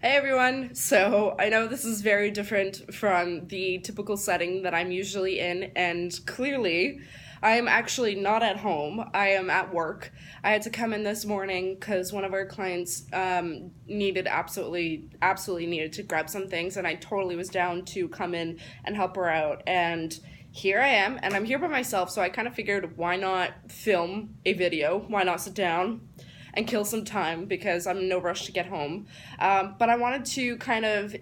Hey everyone! So, I know this is very different from the typical setting that I'm usually in, and clearly, I am actually not at home. I am at work. I had to come in this morning because one of our clients needed absolutely needed to grab some things, and I totally was down to come in and help her out. And here I am, and I'm here by myself, so I kind of figured why not film a video? Why not sit down and kill some time because I'm in no rush to get home. But I wanted to kind of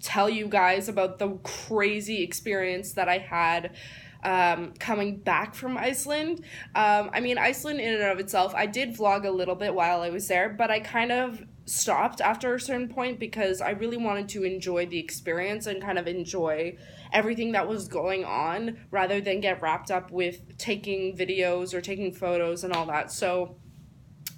tell you guys about the crazy experience that I had coming back from Iceland. Iceland in and of itself, I did vlog a little bit while I was there, but I kind of stopped after a certain point because I really wanted to enjoy the experience and kind of enjoy everything that was going on rather than get wrapped up with taking videos or taking photos and all that. So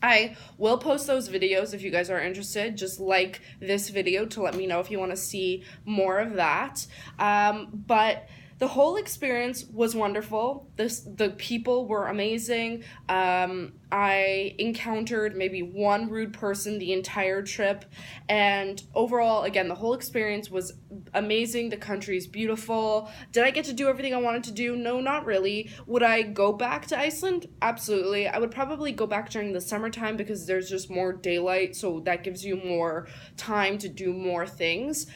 I will post those videos if you guys are interested. Just like this video to let me know if you want to see more of that. But the whole experience was wonderful. The people were amazing. I encountered maybe one rude person the entire trip, and overall, again, the whole experience was amazing. The country is beautiful. Did I get to do everything I wanted to do? No, not really. Would I go back to Iceland? Absolutely. I would probably go back during the summertime because there's just more daylight, so that gives you more time to do more things.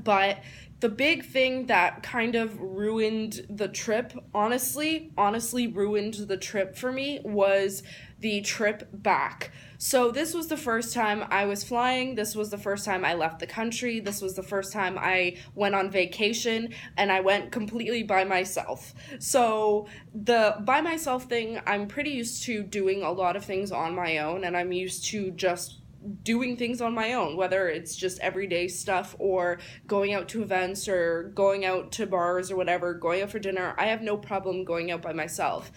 But the big thing that kind of ruined the trip, honestly ruined the trip for me, was the trip back. So this was the first time I was flying. This was the first time I left the country. This was the first time I went on vacation, and I went completely by myself. So the by myself thing, I'm pretty used to doing a lot of things on my own, and I'm used to just doing things on my own, whether it's just everyday stuff or going out to events or going out to bars or whatever, going out for dinner. I have no problem going out by myself.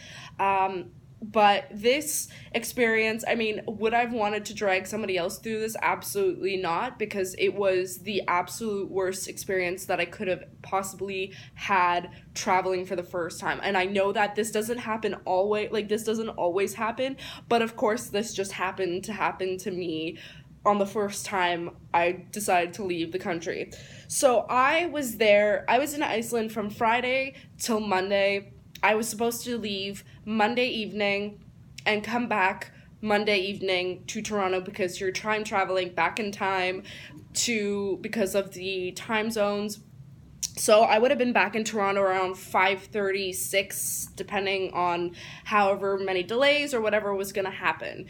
But this experience, would I have wanted to drag somebody else through this? Absolutely not, because it was the absolute worst experience that I could have possibly had traveling for the first time. And I know that this doesn't always happen, but of course this just happened to happen to me on the first time I decided to leave the country. So I was in Iceland from Friday till Monday. I was supposed to leave Monday evening and come back Monday evening to Toronto because you're time traveling back in time because of the time zones. So I would have been back in Toronto around 5:36, depending on however many delays or whatever was going to happen.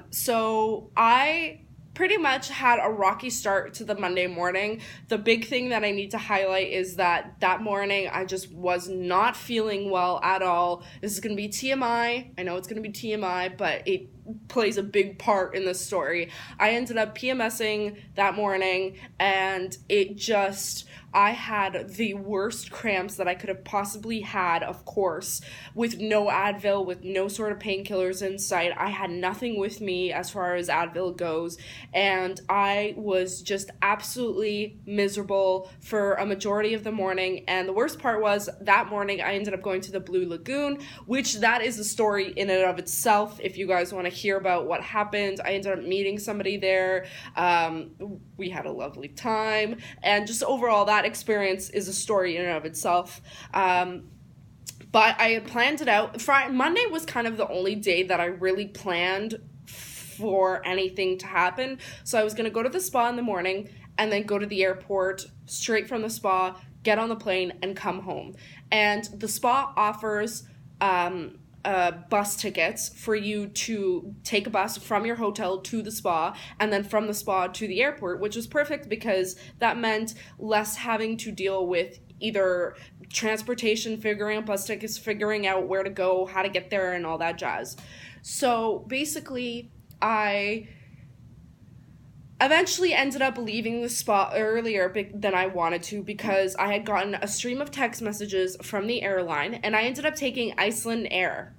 So I pretty much had a rocky start to the Monday morning. The big thing that I need to highlight is that morning I just was not feeling well at all. This is going to be TMI. I know it's going to be TMI, but it plays a big part in this story. I ended up PMSing that morning, and I had the worst cramps that I could have possibly had, of course, with no Advil, with no sort of painkillers in sight. I had nothing with me as far as Advil goes, and I was just absolutely miserable for a majority of the morning. And the worst part was that morning I ended up going to the Blue Lagoon, which that is a story in and of itself. If you guys want to hear about what happened, I ended up meeting somebody there. We had a lovely time, and just overall that experience is a story in and of itself. But I had planned it out. Monday was kind of the only day that I really planned for anything to happen. So I was going to go to the spa in the morning and then go to the airport straight from the spa, get on the plane, and come home. And the spa offers bus tickets for you to take a bus from your hotel to the spa and then from the spa to the airport, which was perfect because that meant less having to deal with either transportation, figuring out bus tickets, figuring out where to go, how to get there, and all that jazz. So basically, I eventually ended up leaving the spa earlier than I wanted to because I had gotten a stream of text messages from the airline, and I ended up taking Icelandair.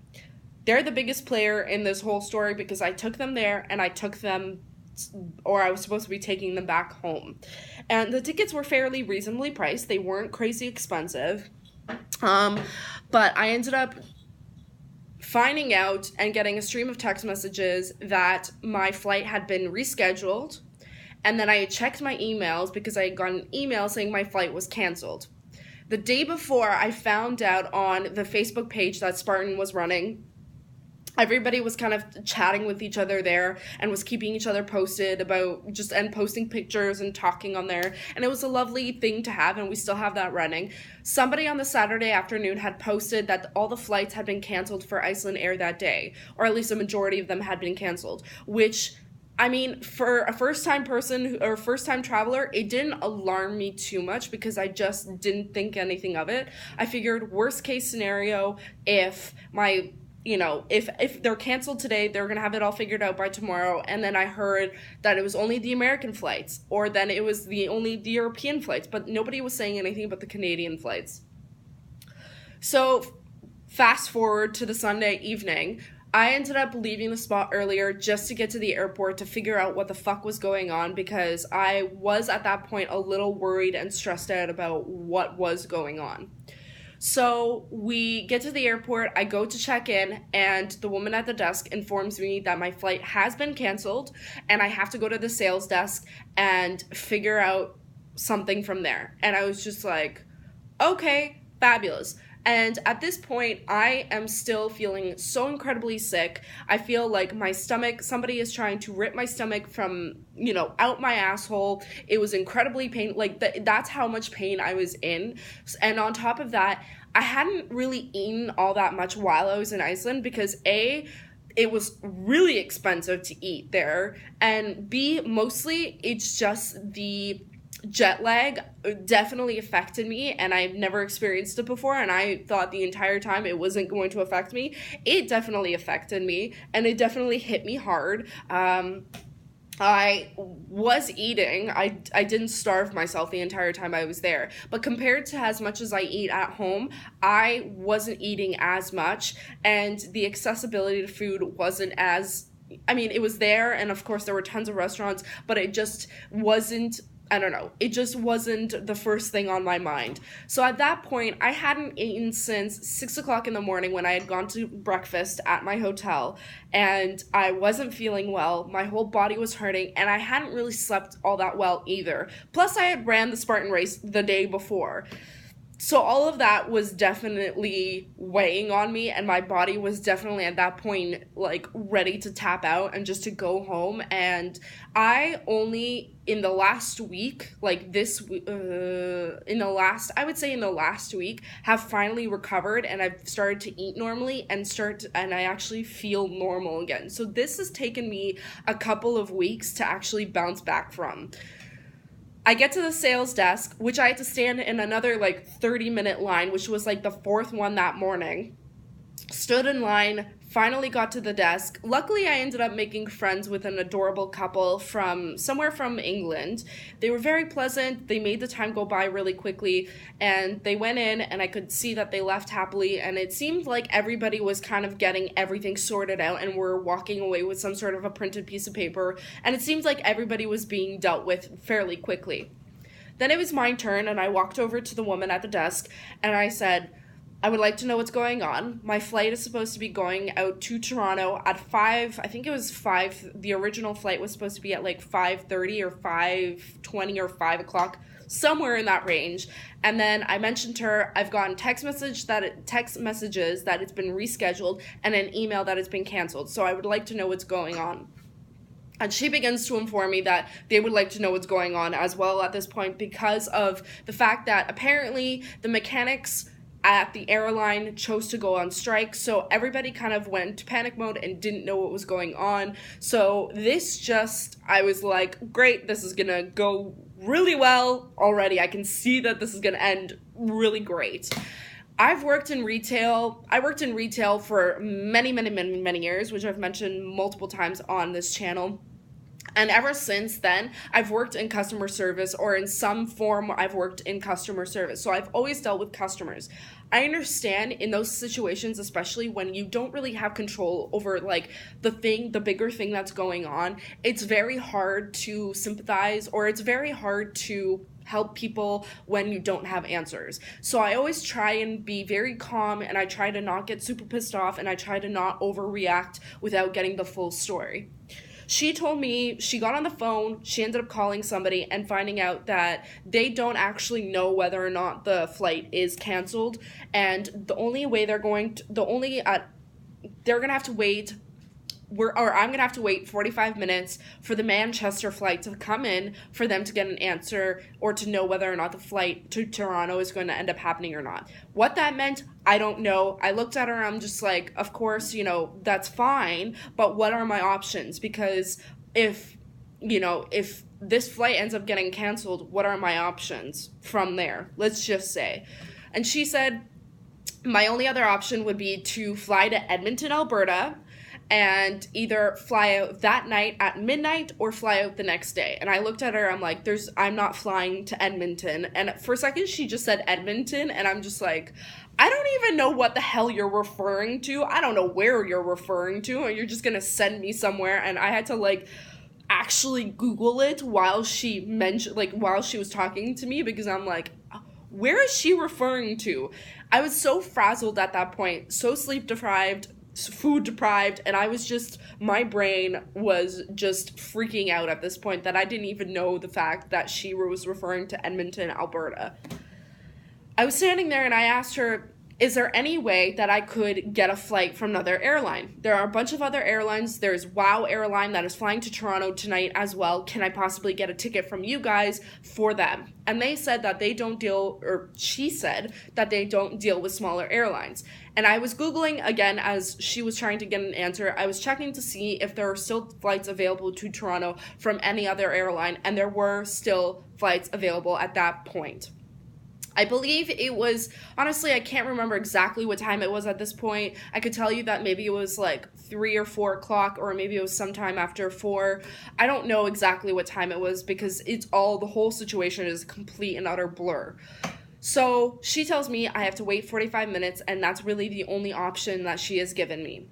They're the biggest player in this whole story because I took them there and I was supposed to be taking them back home. And the tickets were fairly reasonably priced. They weren't crazy expensive. But I ended up finding out and getting a stream of text messages that my flight had been rescheduled. And then I had checked my emails because I had gotten an email saying my flight was canceled. The day before, I found out on the Facebook page that Spartan was running. Everybody was kind of chatting with each other there and was keeping each other posted about and posting pictures and talking on there. And it was a lovely thing to have, and we still have that running. Somebody on the Saturday afternoon had posted that all the flights had been canceled for Icelandair that day, or at least a majority of them had been canceled, which, I mean, for a first-time person or first-time traveler, it didn't alarm me too much because I just didn't think anything of it. I figured worst-case scenario, if they're canceled today, they're going to have it all figured out by tomorrow. And then I heard that it was only the American flights, or then it was only the European flights, but nobody was saying anything about the Canadian flights. So fast forward to the Sunday evening, I ended up leaving the spot earlier just to get to the airport to figure out what the fuck was going on, because I was at that point a little worried and stressed out about what was going on. So we get to the airport, I go to check in, and the woman at the desk informs me that my flight has been canceled, and I have to go to the sales desk and figure out something from there. And I was just like, okay, fabulous. And at this point, I am still feeling so incredibly sick. I feel like my stomach, somebody is trying to rip my stomach from, out my asshole. It was incredibly painful. That's how much pain I was in. And on top of that, I hadn't really eaten all that much while I was in Iceland because A, it was really expensive to eat there, and B, mostly it's just the jet lag definitely affected me, and I've never experienced it before, and I thought the entire time it wasn't going to affect me. It definitely affected me, and it definitely hit me hard. I was eating. I didn't starve myself the entire time I was there, but compared to as much as I eat at home, I wasn't eating as much, and the accessibility to food wasn't as, it was there, and of course there were tons of restaurants, but it just wasn't, it just wasn't the first thing on my mind. So at that point, I hadn't eaten since 6 o'clock in the morning when I had gone to breakfast at my hotel, and I wasn't feeling well. My whole body was hurting, and I hadn't really slept all that well either. Plus, I had ran the Spartan race the day before. So all of that was definitely weighing on me, and my body was definitely at that point ready to tap out and just to go home. And I only in the last week, in the last week, have finally recovered, and I've started to eat normally and I actually feel normal again. So this has taken me a couple of weeks to actually bounce back from. I get to the sales desk, which I had to stand in another 30-minute line, which was the fourth one that morning. Stood in line, finally got to the desk. Luckily, I ended up making friends with an adorable couple from somewhere from England. They were very pleasant. They made the time go by really quickly, and they went in, and I could see that they left happily, and it seemed like everybody was kind of getting everything sorted out and were walking away with some sort of a printed piece of paper, and it seemed like everybody was being dealt with fairly quickly. Then it was my turn, and I walked over to the woman at the desk, and I said, I would like to know what's going on. My flight is supposed to be going out to Toronto at 5, I think it was 5, the original flight was supposed to be at 5:30 or 5:20 or 5 o'clock, somewhere in that range. And then I mentioned to her, I've gotten text messages that it's been rescheduled and an email that it's been canceled. So I would like to know what's going on. And she begins to inform me that they would like to know what's going on as well at this point because of the fact that apparently the mechanics at the airline chose to go on strike, so everybody kind of went into panic mode and didn't know what was going on. So I was like, great, this is gonna go really well already. I can see that this is gonna end really great. I've worked in retail. I worked in retail for many, many, many, many years, which I've mentioned multiple times on this channel. And ever since then, I've worked in customer service, or in some form I've worked in customer service. So I've always dealt with customers. I understand in those situations, especially when you don't really have control over the bigger thing that's going on, it's very hard to sympathize, or it's very hard to help people when you don't have answers. So I always try and be very calm, and I try to not get super pissed off, and I try to not overreact without getting the full story. She told me she got on the phone, she ended up calling somebody and finding out that they don't actually know whether or not the flight is canceled, and the only way they're going to, they're going to have to wait I'm going to have to wait 45 minutes for the Manchester flight to come in for them to get an answer or to know whether or not the flight to Toronto is going to end up happening or not. What that meant, I don't know. I looked at her, I'm just like, of course, that's fine, but what are my options? Because if this flight ends up getting canceled, what are my options from there? Let's just say. And she said, my only other option would be to fly to Edmonton, Alberta, and either fly out that night at midnight or fly out the next day. And I looked at her, I'm like, I'm not flying to Edmonton. And for a second, she just said Edmonton, and I'm just like, I don't even know what the hell you're referring to. I don't know where you're referring to, and you're just gonna send me somewhere. And I had to, actually Google it while she was talking to me, because I'm like, where is she referring to? I was so frazzled at that point, so sleep deprived, food deprived, and my brain was just freaking out at this point that I didn't even know the fact that she was referring to Edmonton, Alberta. I was standing there and I asked her, is there any way that I could get a flight from another airline? There are a bunch of other airlines. There's WOW Airline that is flying to Toronto tonight as well. Can I possibly get a ticket from you guys for them? And they said that she said that they don't deal with smaller airlines. And I was Googling again as she was trying to get an answer. I was checking to see if there are still flights available to Toronto from any other airline, and there were still flights available at that point. I believe it was, honestly, I can't remember exactly what time it was at this point. I could tell you that maybe it was 3 or 4 o'clock, or maybe it was sometime after 4. I don't know exactly what time it was, because the whole situation is a complete and utter blur. So she tells me I have to wait 45 minutes, and that's really the only option that she has given me.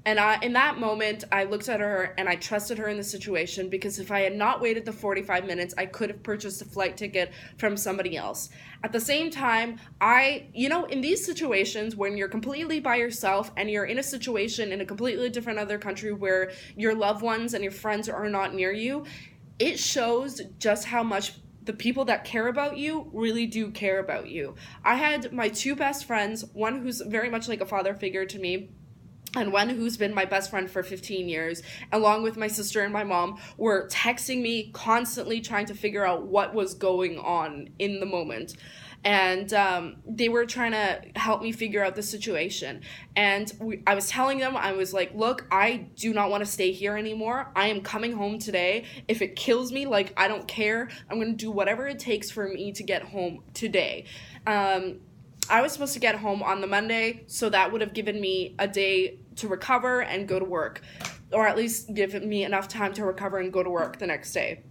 And in that moment, I looked at her and I trusted her in the situation, because if I had not waited the 45 minutes, I could have purchased a flight ticket from somebody else. At the same time, in these situations when you're completely by yourself and you're in a situation in a completely different other country where your loved ones and your friends are not near you, it shows just how much the people that care about you really do care about you. I had my 2 best friends, one who's very much like a father figure to me, and one who's been my best friend for 15 years, along with my sister and my mom, were texting me constantly trying to figure out what was going on in the moment. And they were trying to help me figure out the situation. And I was telling them, I was like, look, I do not want to stay here anymore. I am coming home today. If it kills me, I don't care. I'm going to do whatever it takes for me to get home today. I was supposed to get home on the Monday, so that would have given me a day to recover and go to work, or at least give me enough time to recover and go to work the next day.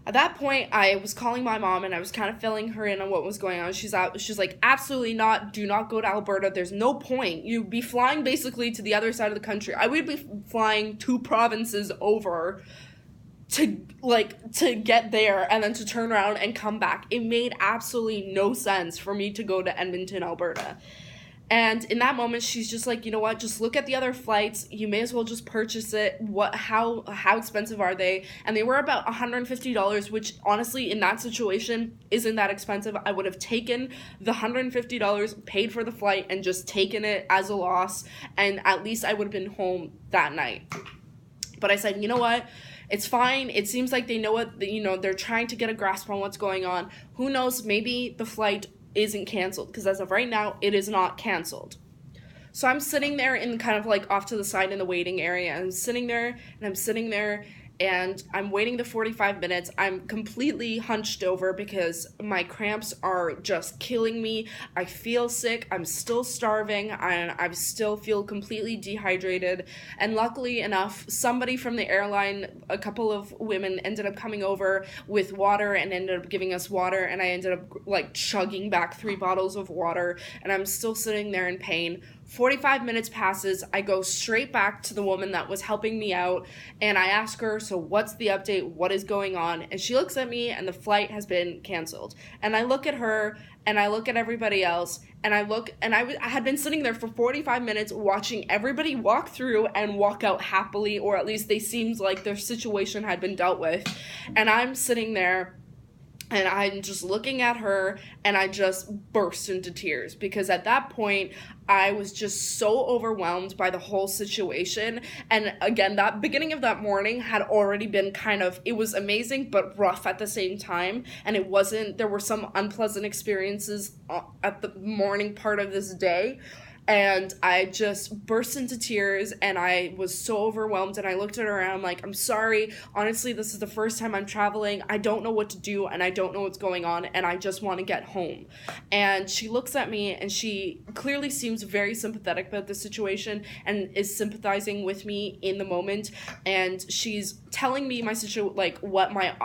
At that point, I was calling my mom and I was kind of filling her in on what was going on. She's like, absolutely not. Do not go to Alberta. There's no point. You'd be flying basically to the other side of the country. I would be flying 2 provinces over to get there and then to turn around and come back. It made absolutely no sense for me to go to Edmonton, Alberta. And in that moment, she's just like, you know what, just look at the other flights. You may as well just purchase it. How expensive are they? And they were about $150, which honestly, in that situation, isn't that expensive. I would have taken the $150, paid for the flight, and just taken it as a loss. And at least I would have been home that night. But I said, you know what? It's fine. It seems like they know they're trying to get a grasp on what's going on. Who knows? Maybe the flight isn't canceled, because as of right now, it is not canceled. So I'm sitting there in kind of off to the side in the waiting area. I'm sitting there and I'm waiting the 45 minutes. I'm completely hunched over because my cramps are just killing me. I feel sick. I'm still starving. And I still feel completely dehydrated. And luckily enough, somebody from the airline, a couple of women, ended up coming over with water and ended up giving us water. And I ended up chugging back 3 bottles of water. And I'm still sitting there in pain 45 minutes passes. I go straight back to the woman that was helping me out, and I ask her, so what's the update? What is going on? And she looks at me, and the flight has been canceled. And I look at her, and I look at everybody else, and I had been sitting there for 45 minutes watching everybody walk through and walk out happily, or at least they seemed like their situation had been dealt with. And I'm sitting there, and I'm just looking at her, and I just burst into tears, because at that point, I was just so overwhelmed by the whole situation. And again, that beginning of that morning had already been it was amazing, but rough at the same time. And there were some unpleasant experiences at the morning part of this day. And I just burst into tears, and I was so overwhelmed, and I looked at her, and I'm like, I'm sorry, honestly, this is the first time I'm traveling, I don't know what to do, and I don't know what's going on, and I just want to get home. And she looks at me, and she clearly seems very sympathetic about the situation, and is sympathizing with me in the moment, and she's telling me my situation, what my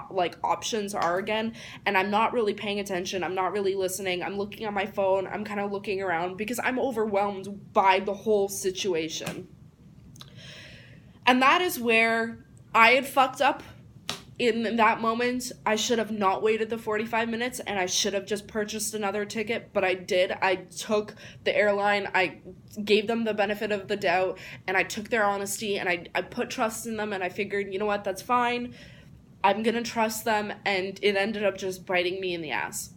options are again, and I'm not really paying attention, I'm not really listening, I'm looking at my phone, I'm kind of looking around, because I'm overwhelmed by the whole situation. And that is where I had fucked up in that moment. I should have not waited the 45 minutes, and I should have just purchased another ticket, but I did. I took the airline, I gave them the benefit of the doubt, and I took their honesty, and I put trust in them, and I figured, you know what, that's fine. I'm gonna trust them, and it ended up just biting me in the ass.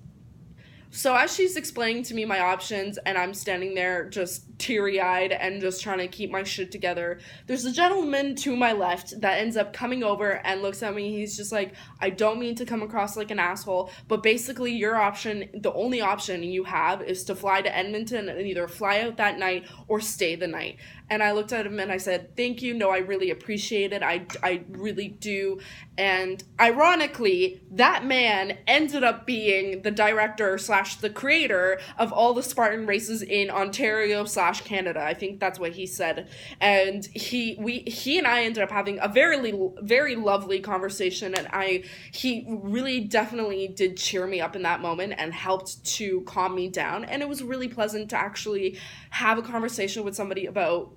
So as she's explaining to me my options, and I'm standing there just teary-eyed and just trying to keep my shit together, there's a gentleman to my left that ends up coming over and looks at me. He's just like, I don't mean to come across like an asshole, but basically your option, the only option you have, is to fly to Edmonton and either fly out that night or stay the night. And I looked at him and I said, thank you, no, I really appreciate it, I really do. And ironically, that man ended up being the director / the creator of all the Spartan races in Ontario / Canada. I think that's what he said. And he and I ended up having a very lovely conversation, and he really definitely did cheer me up in that moment and helped to calm me down. And it was really pleasant to actually have a conversation with somebody about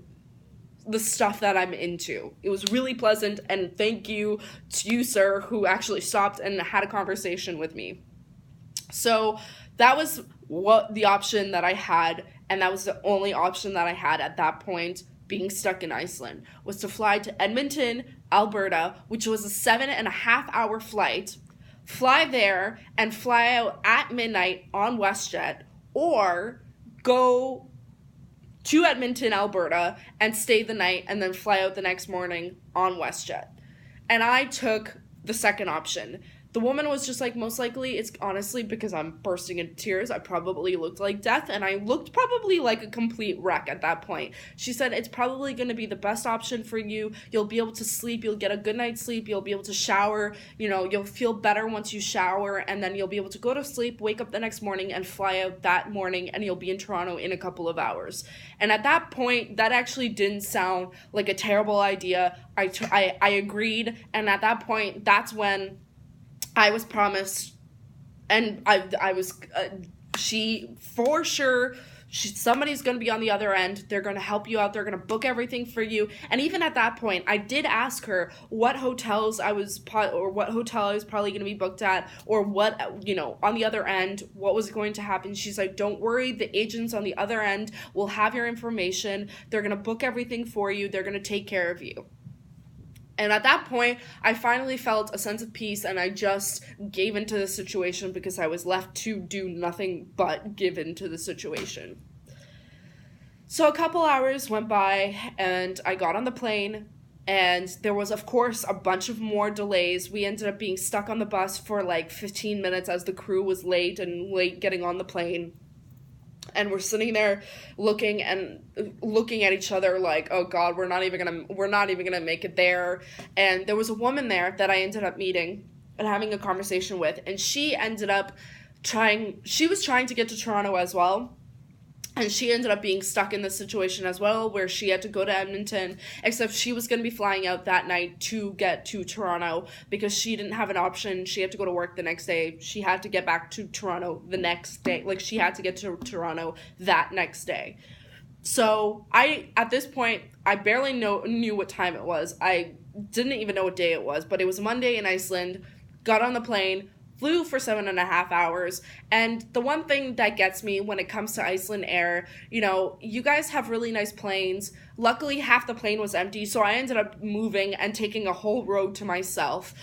the stuff that I'm into. It was really pleasant, and thank you to you, sir, who actually stopped and had a conversation with me. So that was what the option that I had, and that was the only option that I had at that point, being stuck in Iceland, was to fly to Edmonton, Alberta, which was a 7.5-hour flight, fly there and fly out at midnight on WestJet, or go to Edmonton, Alberta, and stay the night and then fly out the next morning on WestJet. And I took the second option. The woman was just like, most likely, it's honestly because I'm bursting into tears. I probably looked like death, and I looked probably like a complete wreck at that point. She said, it's probably going to be the best option for you. You'll be able to sleep. You'll get a good night's sleep. You'll be able to shower. You'll feel better once you shower, and then you'll be able to go to sleep, wake up the next morning, and fly out that morning, and you'll be in Toronto in a couple of hours. And at that point, that actually didn't sound like a terrible idea. I agreed, and at that point, that's when I was promised, and I was, she, for sure, somebody's going to be on the other end. They're going to help you out. They're going to book everything for you. And even at that point, I did ask her what hotel I was probably going to be booked at, or what, on the other end, what was going to happen. She's like, don't worry. The agents on the other end will have your information. They're going to book everything for you. They're going to take care of you. And at that point, I finally felt a sense of peace, and I just gave into the situation because I was left to do nothing but give into the situation. So a couple hours went by, and I got on the plane, and there was, of course, a bunch of more delays. We ended up being stuck on the bus for like 15 minutes as the crew was late getting on the plane. And we're sitting there looking at each other like, oh God, we're not even gonna make it there. And there was a woman there that I ended up meeting and having a conversation with, and she was trying to get to Toronto as well. And she ended up being stuck in this situation as well, where she had to go to Edmonton, except she was going to be flying out that night to get to Toronto because she didn't have an option. She had to go to work the next day. She had to get back to Toronto the next day. She had to get to Toronto that next day. So at this point, I barely knew what time it was. I didn't even know what day it was, but it was Monday in Iceland. Got on the plane, flew for 7.5 hours. And the one thing that gets me when it comes to Icelandair, you guys have really nice planes. Luckily, half the plane was empty, so I ended up moving and taking a whole row to myself,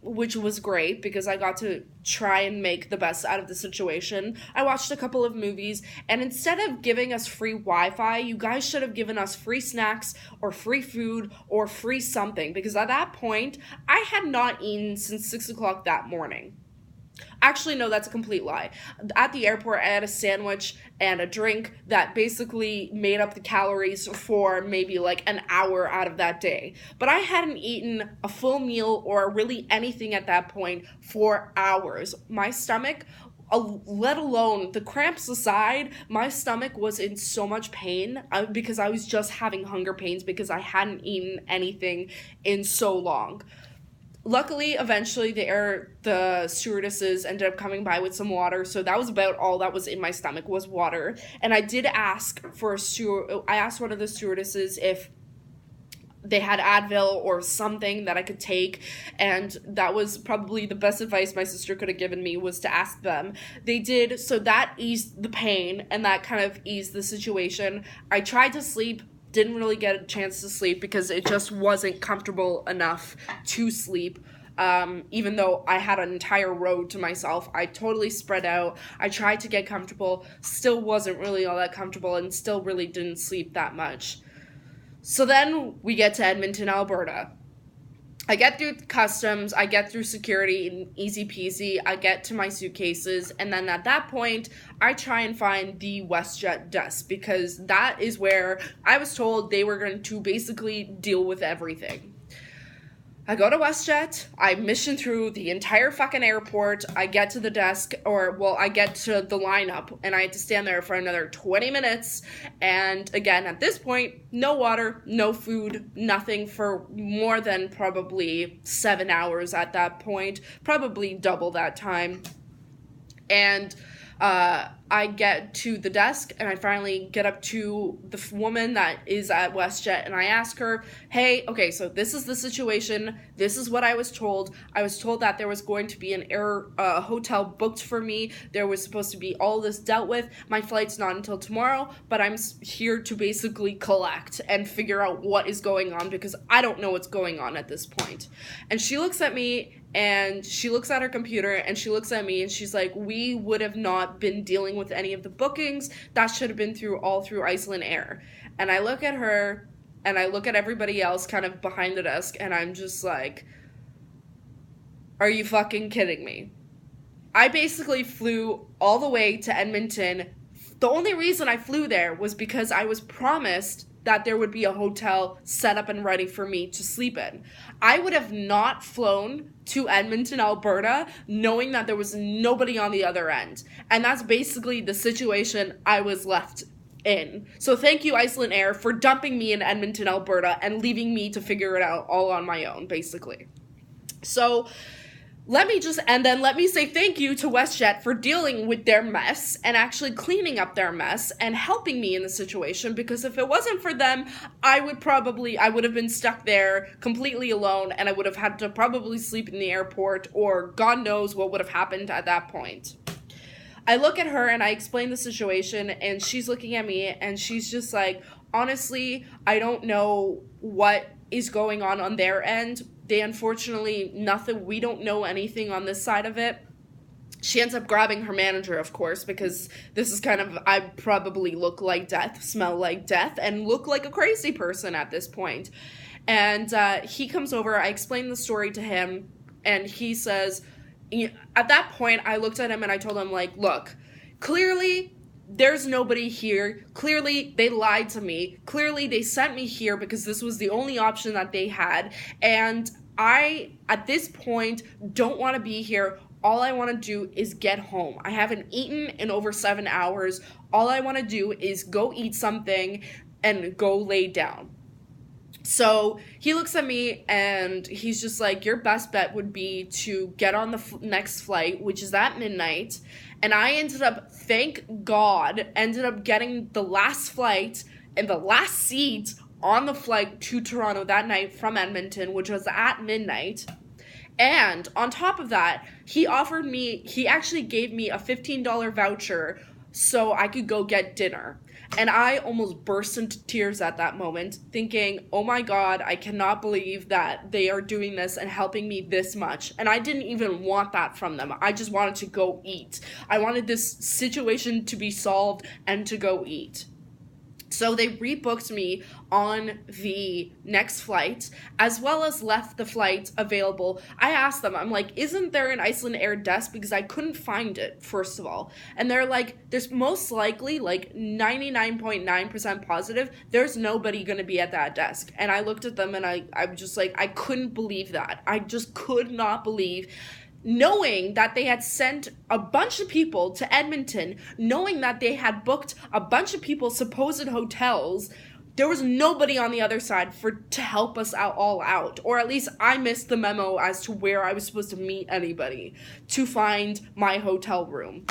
which was great because I got to try and make the best out of the situation. I watched a couple of movies, and instead of giving us free Wi-Fi, you guys should have given us free snacks or free food or free something, because at that point, I had not eaten since 6 o'clock that morning. Actually, no, that's a complete lie. At the airport, I had a sandwich and a drink that basically made up the calories for maybe like an hour out of that day. But I hadn't eaten a full meal or really anything at that point for hours. My stomach, let alone the cramps aside, my stomach was in so much pain because I was just having hunger pains because I hadn't eaten anything in so long. Luckily, eventually, the stewardesses ended up coming by with some water, so that was about all that was in my stomach was water. And I did ask I asked one of the stewardesses if they had Advil or something that I could take, and that was probably the best advice my sister could have given me, was to ask them. They did, so that eased the pain, and that kind of eased the situation. I tried to sleep, didn't really get a chance to sleep because it just wasn't comfortable enough to sleep. Even though I had an entire row to myself, I totally spread out. I tried to get comfortable, still wasn't really all that comfortable, and still really didn't sleep that much. So then we get to Edmonton, Alberta. I get through customs, I get through security, easy peasy, I get to my suitcases, and then at that point, I try and find the WestJet desk, because that is where I was told they were going to basically deal with everything. I go to WestJet, I mission through the entire fucking airport, I get to the desk, I get to the lineup, and I had to stand there for another 20 minutes, and again, at this point, no water, no food, nothing for more than probably 7 hours at that point, probably double that time, and I get to the desk, and I finally get up to the woman that is at WestJet, and I ask her, hey, okay, so this is the situation, this is what I was told. I was told that there was going to be an hotel booked for me, there was supposed to be all this dealt with, my flight's not until tomorrow, but I'm here to basically collect and figure out what is going on, because I don't know what's going on at this point. And she looks at me, and she looks at her computer, and she looks at me, and she's like, we would have not been dealing with any of the bookings. That should have been through Icelandair. And I look at her, and I look at everybody else kind of behind the desk, and I'm just like, are you fucking kidding me? I basically flew all the way to Edmonton. The only reason I flew there was because I was promised that there would be a hotel set up and ready for me to sleep in. I would have not flown to Edmonton, Alberta, knowing that there was nobody on the other end. And that's basically the situation I was left in. So thank you, Icelandair, for dumping me in Edmonton, Alberta, and leaving me to figure it out all on my own, basically. So let me say thank you to WestJet for dealing with their mess and actually cleaning up their mess and helping me in the situation, because if it wasn't for them, I would have been stuck there completely alone, and I would have had to probably sleep in the airport, or God knows what would have happened at that point. I look at her and I explain the situation, and she's looking at me and she's just like, honestly, I don't know what is going on their end. We don't know anything on this side of it. She ends up grabbing her manager, of course, because this is I probably look like death, smell like death, and look like a crazy person at this point. And he comes over, I explain the story to him, and he says, at that point, I looked at him and I told him, like, look, clearly there's nobody here. Clearly, they lied to me. Clearly, they sent me here because this was the only option that they had. And I, at this point, don't want to be here. All I want to do is get home. I haven't eaten in over 7 hours. All I want to do is go eat something and go lay down. So he looks at me and he's just like, your best bet would be to get on the next flight, which is at midnight. And I ended up, thank God, ended up getting the last flight and the last seat on the flight to Toronto that night from Edmonton, which was at midnight. And on top of that, he actually gave me a $15 voucher so I could go get dinner. And I almost burst into tears at that moment, thinking, oh my God, I cannot believe that they are doing this and helping me this much. And I didn't even want that from them. I just wanted to go eat. I wanted this situation to be solved and to go eat. So they rebooked me on the next flight, as well as left the flight available. I asked them, I'm like, isn't there an Icelandair desk? Because I couldn't find it, first of all. And they're like, there's most likely, like 99.9% positive, there's nobody going to be at that desk. And I looked at them and I'm just like, I couldn't believe that. I just could not believe, knowing that they had sent a bunch of people to Edmonton, knowing that they had booked a bunch of people's supposed hotels, there was nobody on the other side to help us out. Or at least I missed the memo as to where I was supposed to meet anybody to find my hotel room.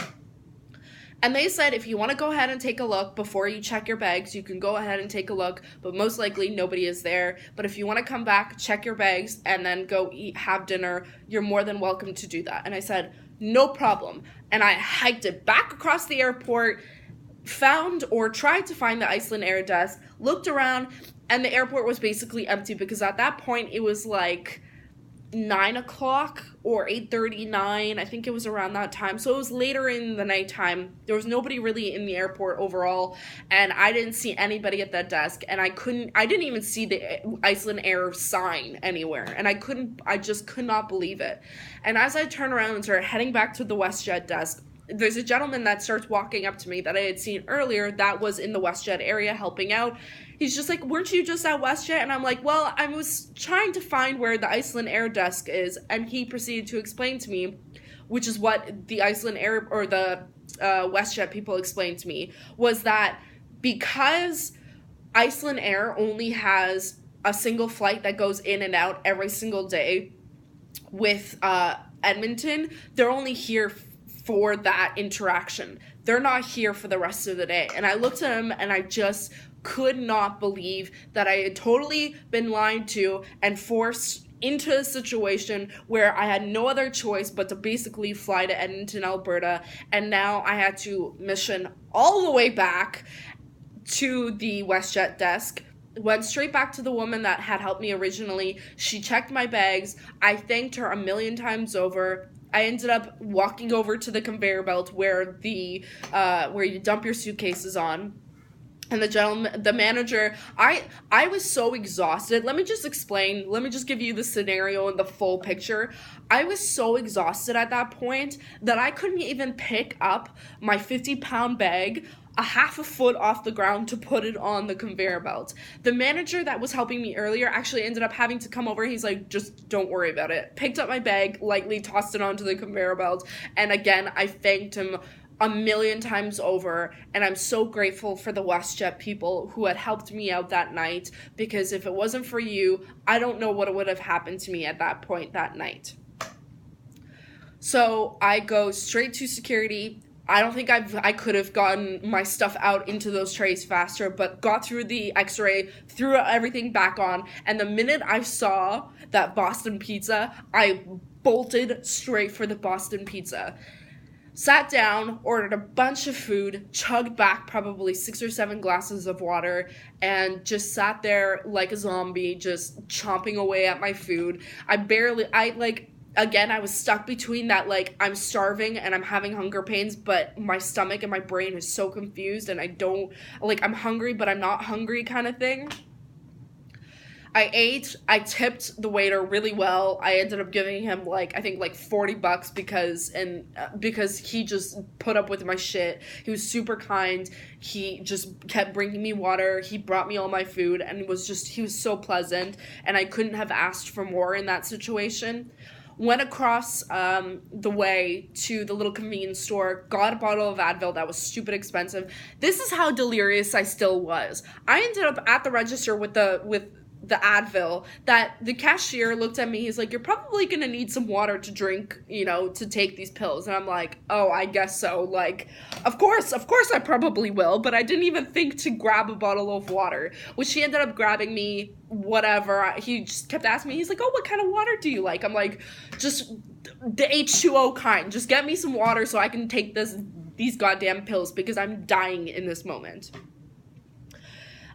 And they said, if you want to go ahead and take a look before you check your bags, you can go ahead and take a look, but most likely nobody is there. But if you want to come back, check your bags, and then go eat, have dinner, you're more than welcome to do that. And I said, no problem. And I hiked it back across the airport, found or tried to find the Icelandair desk, looked around, and the airport was basically empty because at that point it was like 9 o'clock or 8:39. I think it was around that time. So it was later in the nighttime. There was nobody really in the airport overall, and I didn't see anybody at that desk, and I didn't even see the Icelandair sign anywhere, and I just could not believe it. And as I turned around and started heading back to the WestJet desk, there's a gentleman that starts walking up to me that I had seen earlier that was in the WestJet area helping out. He's just like, weren't you just at WestJet? And I'm like, well, I was trying to find where the Icelandair desk is. And he proceeded to explain to me, which is what the Icelandair or the WestJet people explained to me, was that because Icelandair only has a single flight that goes in and out every single day with Edmonton, they're only here for that interaction. They're not here for the rest of the day. And I looked at him and I just could not believe that I had totally been lied to and forced into a situation where I had no other choice but to basically fly to Edmonton, Alberta, and now I had to mission all the way back to the WestJet desk. Went straight back to the woman that had helped me originally. She checked my bags. I thanked her a million times over. I ended up walking over to the conveyor belt where you dump your suitcases on. And the manager, I was so exhausted. Let me just give you the scenario and the full picture. I was so exhausted at that point that I couldn't even pick up my 50-pound bag a half a foot off the ground to put it on the conveyor belt. The manager that was helping me earlier actually ended up having to come over. He's like, just don't worry about it. Picked up my bag, lightly tossed it onto the conveyor belt. And again, I thanked him a million times over, and I'm so grateful for the WestJet people who had helped me out that night, because if it wasn't for you, I don't know what would have happened to me at that point that night. So I go straight to security. I don't think I could have gotten my stuff out into those trays faster, but got through the x-ray, threw everything back on, and the minute I saw that Boston pizza, I bolted straight for the Boston pizza. Sat down, ordered a bunch of food, chugged back probably 6 or 7 glasses of water, and just sat there like a zombie, just chomping away at my food. Again, I was stuck between that, like, I'm starving and I'm having hunger pains, but my stomach and my brain is so confused, and I'm hungry, but I'm not hungry kind of thing. I ate, I tipped the waiter really well. I ended up giving him I think $40 because he just put up with my shit. He was super kind. He just kept bringing me water. He brought me all my food, and he was so pleasant, and I couldn't have asked for more in that situation. Went across the way to the little convenience store, got a bottle of Advil that was stupid expensive. This is how delirious I still was. I ended up at the register with the Advil that the cashier looked at me. He's like, you're probably going to need some water to drink, to take these pills. And I'm like, oh, I guess so. Like, of course I probably will. But I didn't even think to grab a bottle of water, which he ended up grabbing me, whatever. He just kept asking me. He's like, oh, what kind of water do you like? I'm like, just the H2O kind. Just get me some water so I can take these goddamn pills because I'm dying in this moment.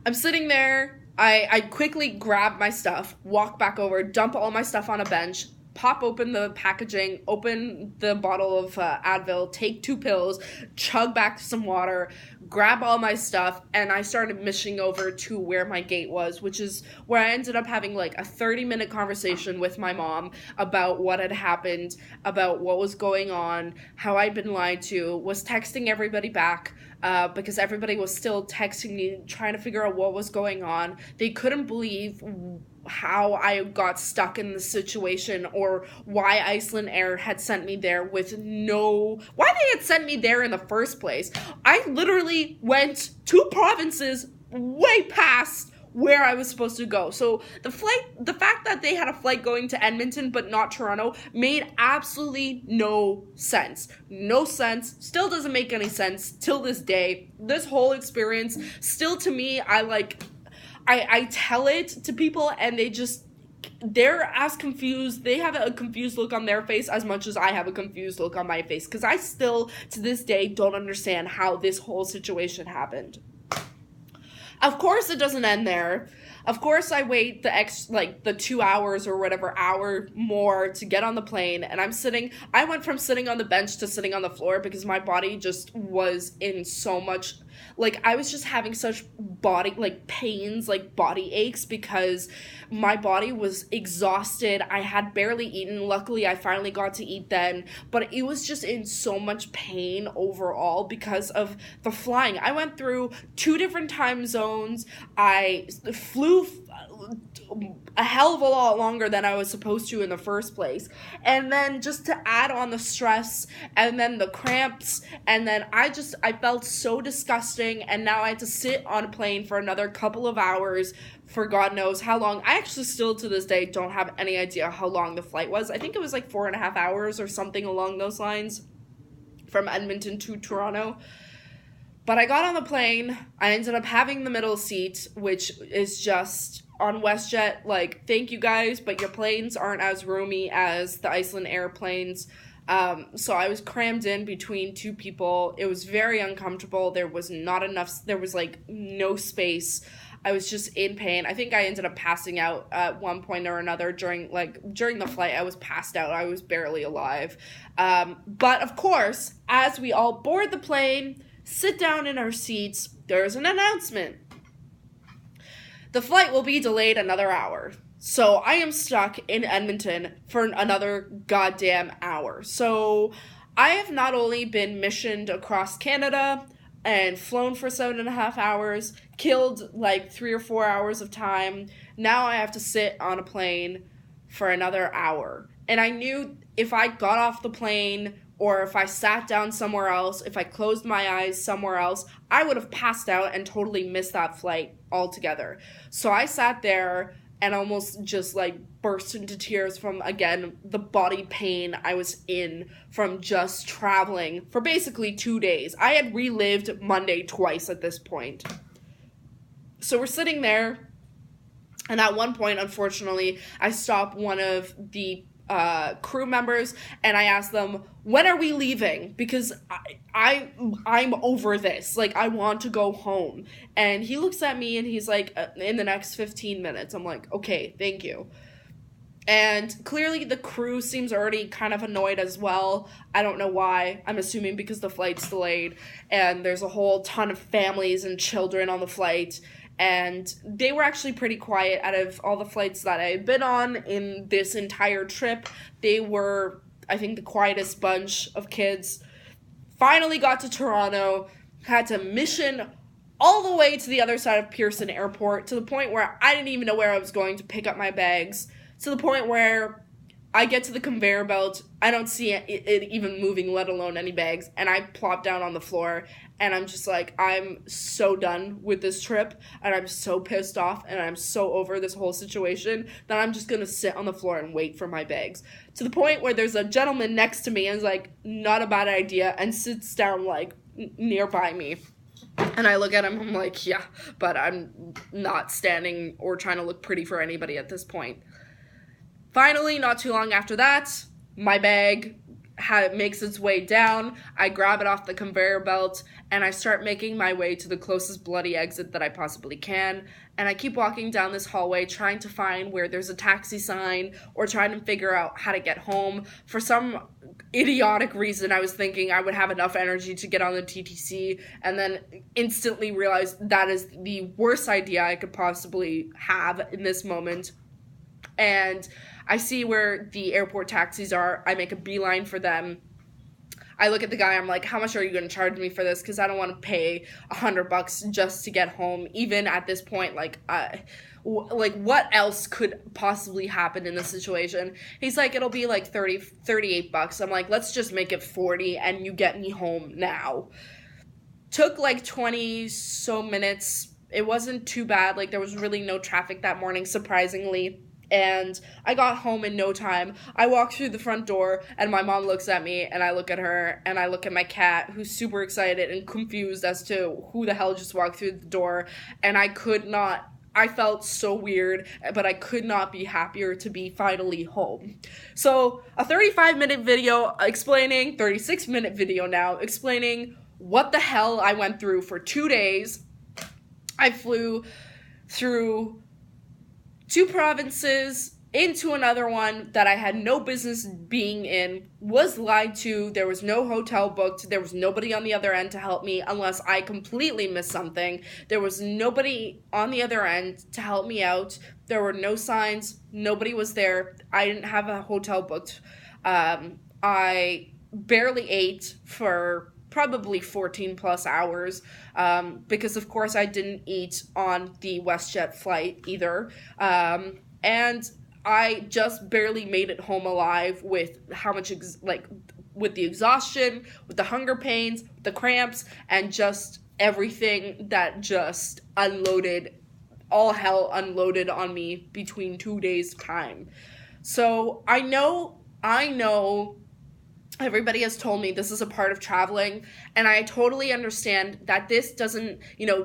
I'm sitting there. I quickly grab my stuff, walk back over, dump all my stuff on a bench, pop open the packaging, open the bottle of Advil, take 2 pills, chug back some water, grab all my stuff, and I started mishing over to where my gate was, which is where I ended up having like a 30-minute conversation with my mom about what had happened, about what was going on, how I'd been lied to, was texting everybody back, because everybody was still texting me, trying to figure out what was going on. They couldn't believe how I got stuck in the situation or why Icelandair had sent me there why they had sent me there in the first place. I literally went 2 provinces way past where I was supposed to go. So the fact that they had a flight going to Edmonton but not Toronto made absolutely no sense. No sense. Still doesn't make any sense till this day. This whole experience, still to me, I tell it to people and they're as confused. They have a confused look on their face as much as I have a confused look on my face. Because I still, to this day, don't understand how this whole situation happened. Of course it doesn't end there. Of course I wait the 2 hours or whatever hour more to get on the plane, and I went from sitting on the bench to sitting on the floor because my body just was in so much, I was just having such body, pains, body aches because my body was exhausted. I had barely eaten. Luckily, I finally got to eat then, but it was just in so much pain overall because of the flying. I went through 2 different time zones. I flew a hell of a lot longer than I was supposed to in the first place. And then just to add on the stress and then the cramps, and then I felt so disgusting, and now I had to sit on a plane for another couple of hours for God knows how long. I actually still to this day don't have any idea how long the flight was. I think it was 4.5 hours or something along those lines from Edmonton to Toronto. But I got on the plane. I ended up having the middle seat, which is just on WestJet. Thank you guys, but your planes aren't as roomy as the Icelandair planes. So I was crammed in between 2 people. It was very uncomfortable. There was no space. I was just in pain. I think I ended up passing out at one point or another during the flight. I was passed out. I was barely alive. But of course, as we all board the plane, sit down in our seats, there's an announcement. The flight will be delayed another hour. So I am stuck in Edmonton for another goddamn hour. So I have not only been missioned across Canada and flown for 7.5 hours, killed 3 or 4 hours of time. Now I have to sit on a plane for another hour. And I knew if I got off the plane or if I sat down somewhere else, if I closed my eyes somewhere else, I would have passed out and totally missed that flight altogether. So I sat there and almost just burst into tears from, again, the body pain I was in from just traveling for basically 2 days. I had relived Monday twice at this point. So we're sitting there, and at one point, unfortunately, I stopped one of the crew members and I asked them, when are we leaving? Because I'm over this. I want to go home. And he looks at me and he's like, in the next 15 minutes. I'm like, okay, thank you. And clearly the crew seems already kind of annoyed as well. I don't know why. I'm assuming because the flight's delayed and there's a whole ton of families and children on the flight. And they were actually pretty quiet. Out of all the flights that I had been on in this entire trip, they were, I think, the quietest bunch of kids. Finally got to Toronto, had to mission all the way to the other side of Pearson Airport, to the point where I didn't even know where I was going to pick up my bags, to the point where I get to the conveyor belt, I don't see it even moving, let alone any bags, and I plop down on the floor, and I'm just like, I'm so done with this trip, and I'm so pissed off, and I'm so over this whole situation, that I'm just gonna sit on the floor and wait for my bags. To the point where there's a gentleman next to me, and is like, not a bad idea, and sits down, like, nearby me. And I look at him, I'm like, yeah, but I'm not standing or trying to look pretty for anybody at this point. Finally, not too long after that, my bag makes its way down. I grab it off the conveyor belt, and I start making my way to the closest bloody exit that I possibly can. And I keep walking down this hallway, trying to find where there's a taxi sign, or trying to figure out how to get home. For some idiotic reason, I was thinking I would have enough energy to get on the TTC, and then instantly realized that is the worst idea I could possibly have in this moment. And I see where the airport taxis are. I make a beeline for them. I look at the guy, I'm like, how much are you going to charge me for this? Because I don't want to pay $100 just to get home. Even at this point, like what else could possibly happen in this situation? He's like, it'll be like $38. I'm like, let's just make it 40 and you get me home now. Took like 20 so minutes. It wasn't too bad. Like, there was really no traffic that morning, surprisingly. And I got home in no time. I walk through the front door, and my mom looks at me, and I look at her, and I look at my cat, who's super excited and confused as to who the hell just walked through the door. And I felt so weird, but I could not be happier to be finally home. So, a 36-minute video now, explaining what the hell I went through for 2 days. I flew through 2 provinces into another one that I had no business being in, was lied to, there was no hotel booked, there was nobody on the other end to help me unless I completely missed something. There was nobody on the other end to help me out. There were no signs, nobody was there. I didn't have a hotel booked. I barely ate for probably 14 plus hours, because of course I didn't eat on the WestJet flight either, and I just barely made it home alive with how much, with the exhaustion, with the hunger pains, the cramps, and just everything that just all hell unloaded on me between 2 days' time. So I know everybody has told me this is a part of traveling, and I totally understand that this doesn't,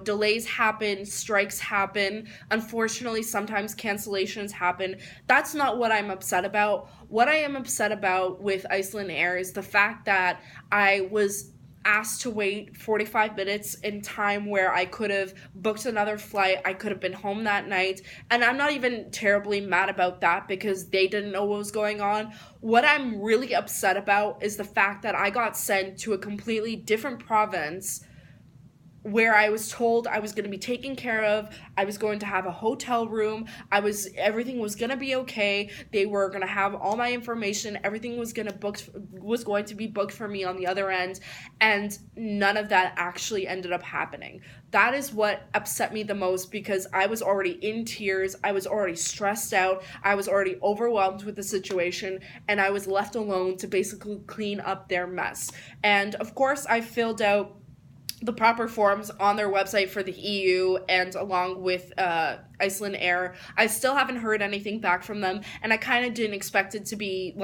delays happen, strikes happen. Unfortunately, sometimes cancellations happen. That's not what I'm upset about. What I am upset about with Icelandair is the fact that I was asked to wait 45 minutes in time where I could have booked another flight. I could have been home that night. And I'm not even terribly mad about that because they didn't know what was going on. What I'm really upset about is the fact that I got sent to a completely different province where I was told I was going to be taken care of, I was going to have a hotel room, everything was going to be okay, they were going to have all my information, everything was going to be booked for me on the other end, and none of that actually ended up happening. That is what upset me the most, because I was already in tears, I was already stressed out, I was already overwhelmed with the situation, and I was left alone to basically clean up their mess. And of course, I filled out the proper forms on their website for the EU and along with Icelandair. I still haven't heard anything back from them, and I kind of didn't expect it to be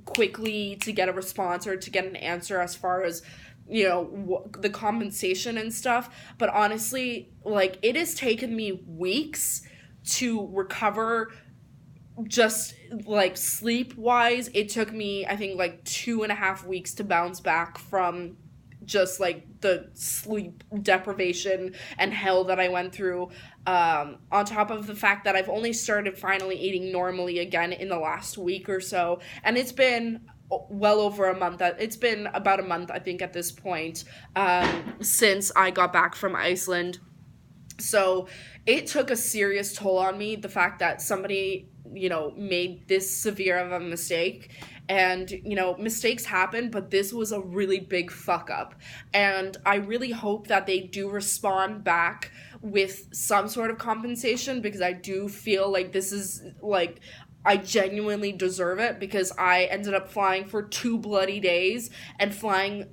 quickly to get a response or to get an answer as far as the compensation and stuff. But honestly, it has taken me weeks to recover. Just sleep wise, it took me I think 2.5 weeks to bounce back from just the sleep deprivation and hell that I went through, on top of the fact that I've only started finally eating normally again in the last week or so, and it's been well over a month. It's been about a month, I think, at this point, since I got back from Iceland. So it took a serious toll on me, the fact that somebody made this severe of a mistake. And, mistakes happen, but this was a really big fuck up. And I really hope that they do respond back with some sort of compensation, because I do feel like this is, I genuinely deserve it because I ended up flying for 2 bloody days and flying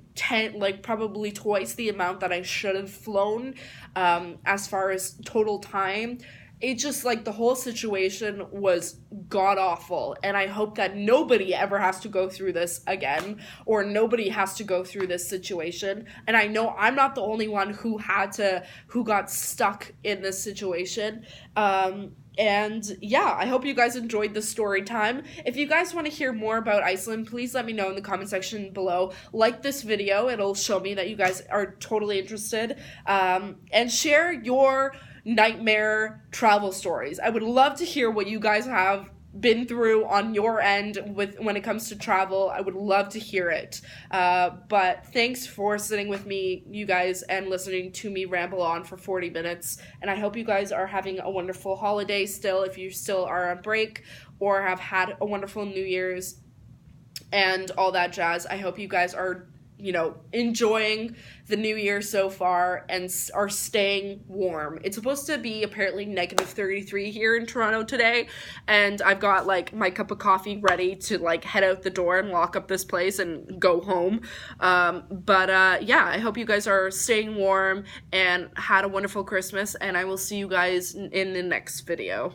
probably twice the amount that I should have flown, as far as total time. It just, like, the whole situation was god-awful, and I hope that nobody ever has to go through this again, or nobody has to go through this situation, and I know I'm not the only one who got stuck in this situation. And yeah, I hope you guys enjoyed the story time. If you guys want to hear more about Iceland, please let me know in the comment section below. Like this video, it'll show me that you guys are totally interested. And share your nightmare travel stories. I would love to hear what you guys have been through on your end when it comes to travel. I would love to hear it. But thanks for sitting with me, you guys, and listening to me ramble on for 40 minutes. And I hope you guys are having a wonderful holiday still, if you still are on break, or have had a wonderful New Year's and all that jazz. I hope you guys are, enjoying the new year so far and are staying warm. It's supposed to be apparently -33 here in Toronto today, and I've got, like, my cup of coffee ready to, like, head out the door and lock up this place and go home. Yeah, I hope you guys are staying warm and had a wonderful Christmas, and I will see you guys in the next video.